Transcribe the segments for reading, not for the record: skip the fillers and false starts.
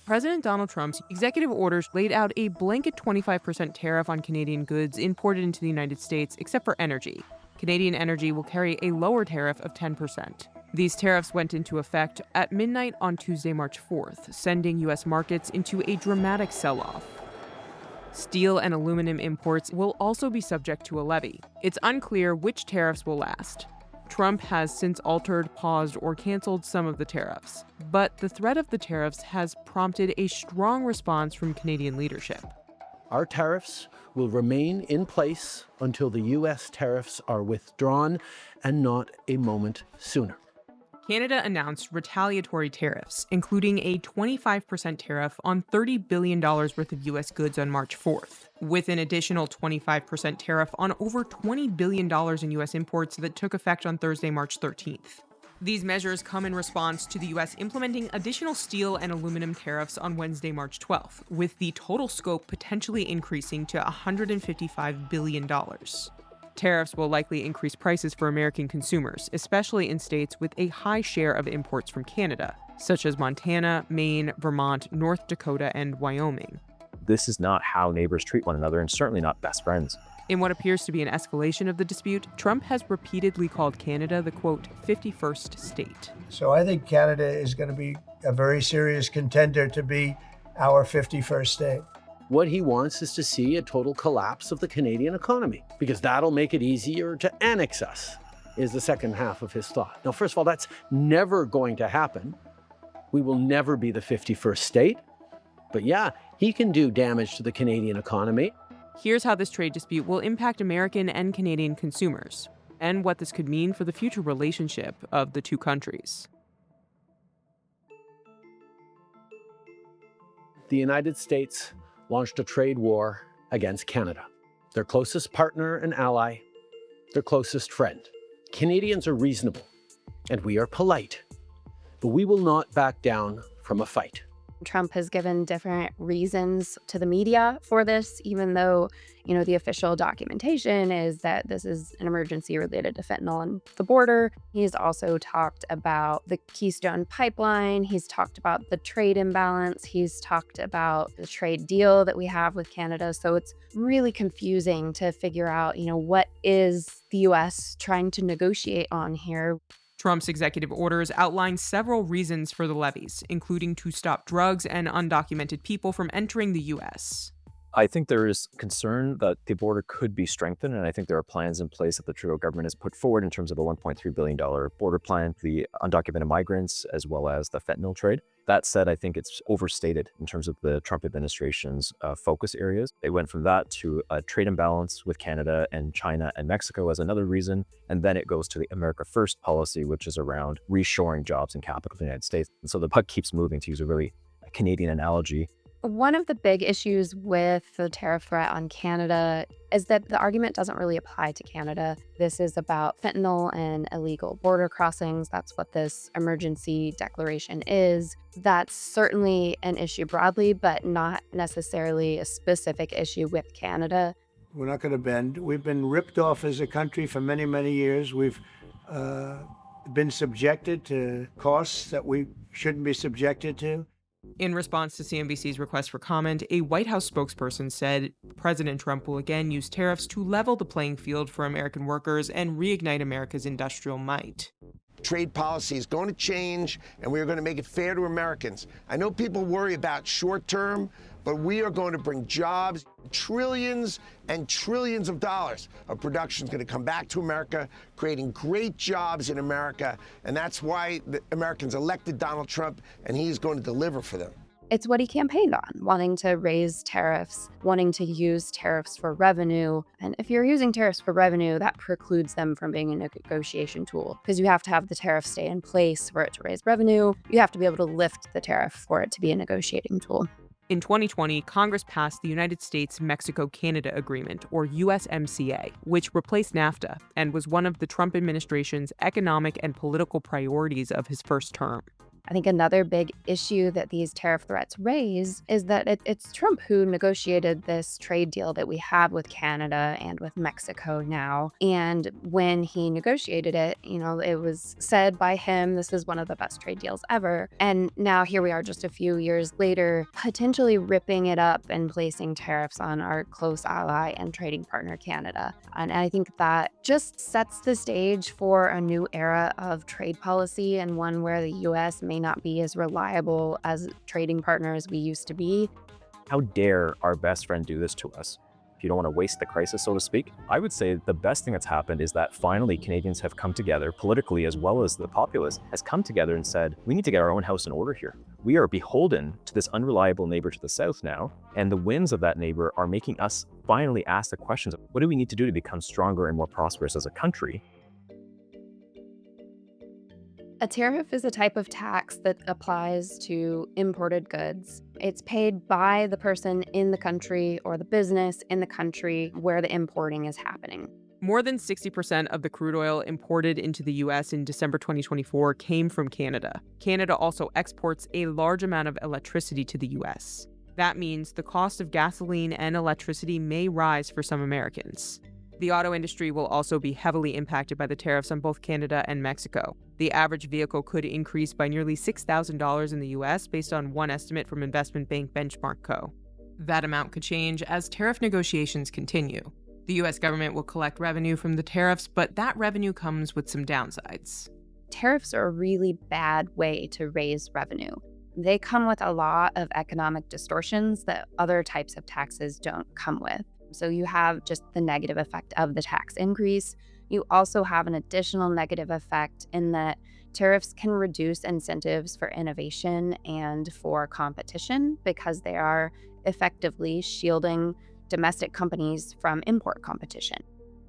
President Donald Trump's executive orders laid out a blanket 25% tariff on Canadian goods imported into the United States, except for energy. Canadian energy will carry a lower tariff of 10%. These tariffs went into effect at midnight on Tuesday, March 4th, sending U.S. markets into a dramatic sell-off. Steel and aluminum imports will also be subject to a levy. It's unclear which tariffs will last. Trump has since altered, paused, or canceled some of the tariffs, but the threat of the tariffs has prompted a strong response from Canadian leadership. Our tariffs will remain in place until the U.S. tariffs are withdrawn, and not a moment sooner. Canada announced retaliatory tariffs, including a 25% tariff on $30 billion worth of U.S. goods on March 4th, with an additional 25% tariff on over $20 billion in U.S. imports that took effect on Thursday, March 13th. These measures come in response to the U.S. implementing additional steel and aluminum tariffs on Wednesday, March 12th, with the total scope potentially increasing to $155 billion. Tariffs will likely increase prices for American consumers, especially in states with a high share of imports from Canada, such as Montana, Maine, Vermont, North Dakota, and Wyoming. This is not how neighbors treat one another, and certainly not best friends. In what appears to be an escalation of the dispute, Trump has repeatedly called Canada the, quote, 51st state. So I think Canada is going to be a very serious contender to be our 51st state. What he wants is to see a total collapse of the Canadian economy, because that'll make it easier to annex us, is the second half of his thought. Now, first of all, that's never going to happen. We will never be the 51st state. But yeah, he can do damage to the Canadian economy. Here's how this trade dispute will impact American and Canadian consumers, and what this could mean for the future relationship of the two countries. The United States launched a trade war against Canada, their closest partner and ally, their closest friend. Canadians are reasonable, and we are polite, but we will not back down from a fight. Trump has given different reasons to the media for this, even though, the official documentation is that this is an emergency related to fentanyl on the border. He's also talked about the Keystone Pipeline. He's talked about the trade imbalance. He's talked about the trade deal that we have with Canada. So it's really confusing to figure out, what is the U.S. trying to negotiate on here. Trump's executive orders outline several reasons for the levies, including to stop drugs and undocumented people from entering the U.S. I think there is concern that the border could be strengthened, and I think there are plans in place that the Trudeau government has put forward in terms of a $1.3 billion border plan, the undocumented migrants, as well as the fentanyl trade. That said, I think it's overstated in terms of the Trump administration's focus areas. They went from that to a trade imbalance with Canada and China and Mexico as another reason, and then it goes to the America First policy, which is around reshoring jobs and capital to the United States. And so the puck keeps moving, to use a really Canadian analogy. One of the big issues with the tariff threat on Canada is that the argument doesn't really apply to Canada. This is about fentanyl and illegal border crossings. That's what this emergency declaration is. That's certainly an issue broadly, but not necessarily a specific issue with Canada. We're not going to bend. We've been ripped off as a country for many, many years. We've been subjected to costs that we shouldn't be subjected to. In response to CNBC's request for comment, a White House spokesperson said President Trump will again use tariffs to level the playing field for American workers and reignite America's industrial might. Trade policy is going to change, and we are going to make it fair to Americans. I know people worry about short term, but we are going to bring jobs, trillions and trillions of dollars of production is going to come back to America, creating great jobs in America. And that's why the Americans elected Donald Trump, and he's going to deliver for them. It's what he campaigned on, wanting to raise tariffs, wanting to use tariffs for revenue. And if you're using tariffs for revenue, that precludes them from being a negotiation tool, because you have to have the tariff stay in place for it to raise revenue. You have to be able to lift the tariff for it to be a negotiating tool. In 2020, Congress passed the United States-Mexico-Canada Agreement, or USMCA, which replaced NAFTA and was one of the Trump administration's economic and political priorities of his first term. I think another big issue that these tariff threats raise is that it's Trump who negotiated this trade deal that we have with Canada and with Mexico now. And when he negotiated it, it was said by him, this is one of the best trade deals ever. And now here we are just a few years later, potentially ripping it up and placing tariffs on our close ally and trading partner, Canada. And I think that just sets the stage for a new era of trade policy, and one where the U.S. may not be as reliable as trading partner as we used to be. How dare our best friend do this to us? If you don't want to waste the crisis, so to speak. I would say the best thing that's happened is that finally Canadians have come together politically, as well as the populace has come together and said, we need to get our own house in order here. We are beholden to this unreliable neighbor to the south now, and the whims of that neighbor are making us finally ask the questions of what do we need to do to become stronger and more prosperous as a country? A tariff is a type of tax that applies to imported goods. It's paid by the person in the country or the business in the country where the importing is happening. More than 60% of the crude oil imported into the U.S. in December 2024 came from Canada. Canada also exports a large amount of electricity to the U.S. That means the cost of gasoline and electricity may rise for some Americans. The auto industry will also be heavily impacted by the tariffs on both Canada and Mexico. The average vehicle could increase by nearly $6,000 in the U.S. based on one estimate from investment bank Benchmark Co. That amount could change as tariff negotiations continue. The U.S. government will collect revenue from the tariffs, but that revenue comes with some downsides. Tariffs are a really bad way to raise revenue. They come with a lot of economic distortions that other types of taxes don't come with. So you have just the negative effect of the tax increase. You also have an additional negative effect in that tariffs can reduce incentives for innovation and for competition because they are effectively shielding domestic companies from import competition.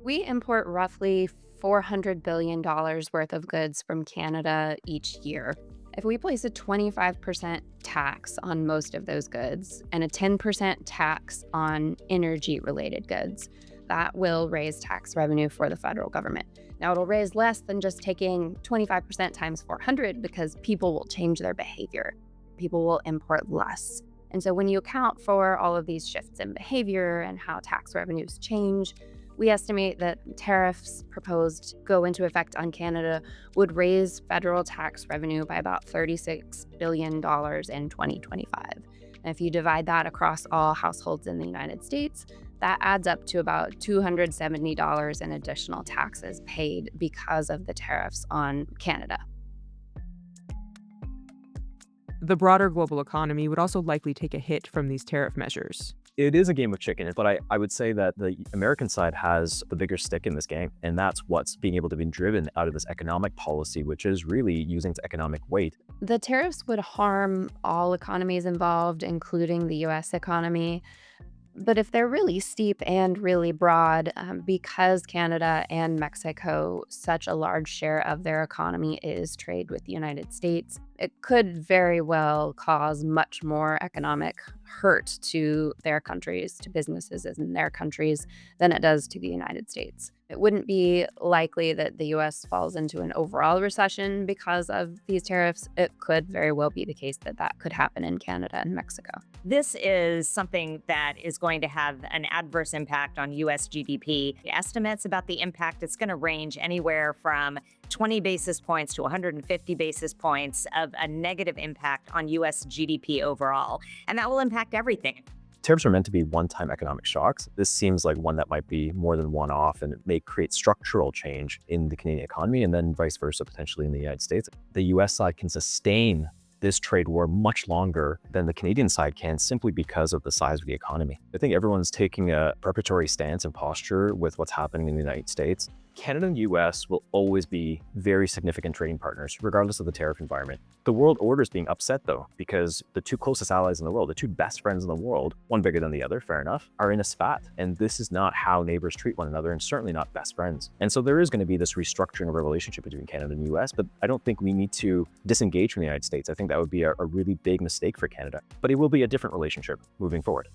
We import roughly $400 billion worth of goods from Canada each year. If we place a 25% tax on most of those goods and a 10% tax on energy-related goods, that will raise tax revenue for the federal government. Now, it'll raise less than just taking 25% times 400 because people will change their behavior. People will import less. And so when you account for all of these shifts in behavior and how tax revenues change, we estimate that tariffs proposed to go into effect on Canada would raise federal tax revenue by about $36 billion in 2025. And if you divide that across all households in the United States, that adds up to about $270 in additional taxes paid because of the tariffs on Canada. The broader global economy would also likely take a hit from these tariff measures. It is a game of chicken, but I would say that the American side has the bigger stick in this game, and that's what's being able to be driven out of this economic policy, which is really using its economic weight. The tariffs would harm all economies involved, including the U.S. economy. But if they're really steep and really broad, because Canada and Mexico, such a large share of their economy is trade with the United States, it could very well cause much more economic hurt to their countries, to businesses in their countries, than it does to the United States. It wouldn't be likely that the U.S. falls into an overall recession because of these tariffs. It could very well be the case that that could happen in Canada and Mexico. This is something that is going to have an adverse impact on U.S. GDP. Estimates about the impact, it's going to range anywhere from 20 basis points to 150 basis points of a negative impact on U.S. GDP overall. And that will impact everything. Tariffs are meant to be one-time economic shocks. This seems like one that might be more than one-off, and it may create structural change in the Canadian economy and then vice versa, potentially in the United States. The U.S. side can sustain this trade war much longer than the Canadian side can, simply because of the size of the economy. I think everyone's taking a preparatory stance and posture with what's happening in the United States. Canada and US will always be very significant trading partners, regardless of the tariff environment. The world order is being upset, though, because the two closest allies in the world, the two best friends in the world, one bigger than the other, fair enough, are in a spat. And this is not how neighbors treat one another, and certainly not best friends. And so there is going to be this restructuring of a relationship between Canada and US, but I don't think we need to disengage from the United States. I think that would be a really big mistake for Canada. But it will be a different relationship moving forward.